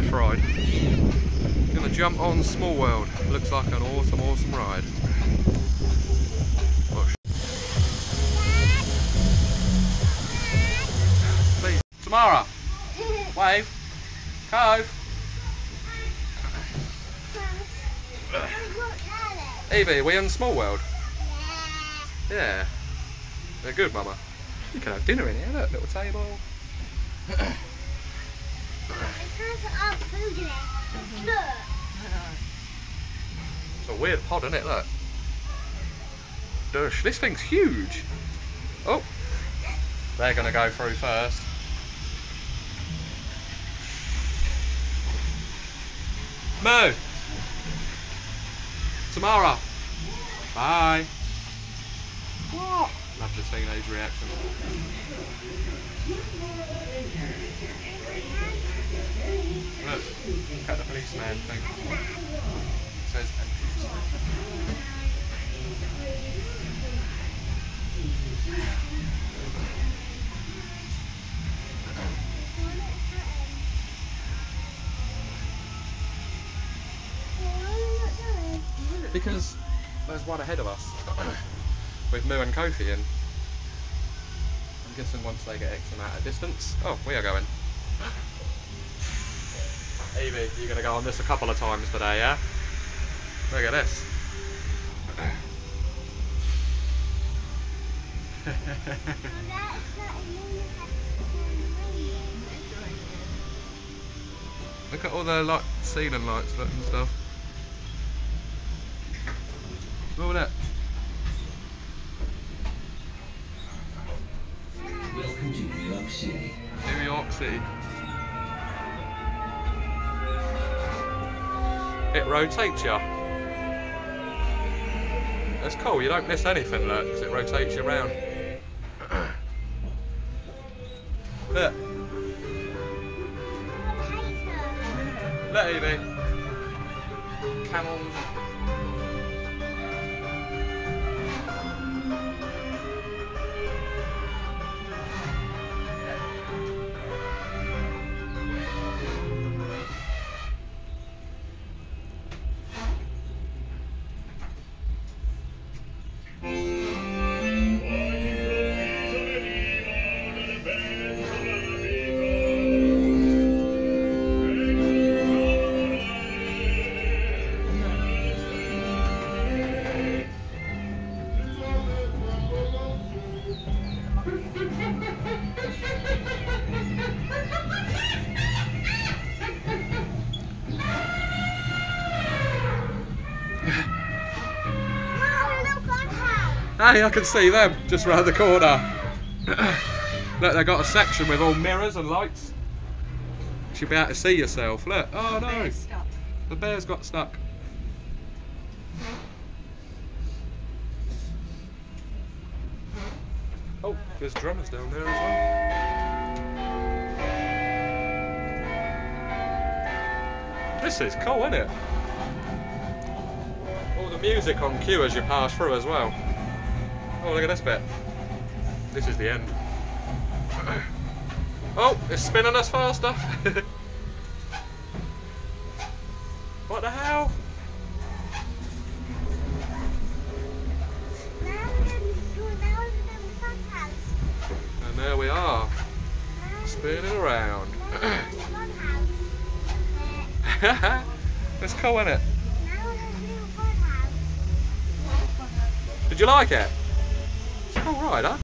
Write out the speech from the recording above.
this ride. Gonna jump on Small World. Looks like an awesome, awesome ride. Please, Tamara, wave, cove. Evie, are we on Small World? Yeah. They're good, Mama. You can have dinner in here, look, little table. It has our food in it. Look. It's a weird pod, isn't it? Look. Dush. This thing's huge. Oh. They're going to go through first. Moo. Tamara. Bye. What? Love the teenage reaction. Look, cut the policeman thing. It says entrance. Because there's one ahead of us with Moo and Kofi in. I'm guessing once they get X amount of distance. Oh, we are going. Evie, you're going to go on this a couple of times today, yeah? Look at this. Look at all the ceiling lights and stuff. Look at that. Welcome to New York City. New York City. It rotates you. That's cool, you don't miss anything, look, because it rotates you around. Look. Look, Evie. Camels. Hey, I can see them just round the corner. Look, they've got a section with all mirrors and lights. You should be able to see yourself. Look, oh no, the bear's got stuck. Oh, there's drummers down there as well. This is cool, isn't it? All the music on cue as you pass through as well. Oh, look at this bit. This is the end. Oh, it's spinning us faster. What the hell? And there we are. Spinning around. That's cool, isn't it? Did you like it? It's a cool ride, huh?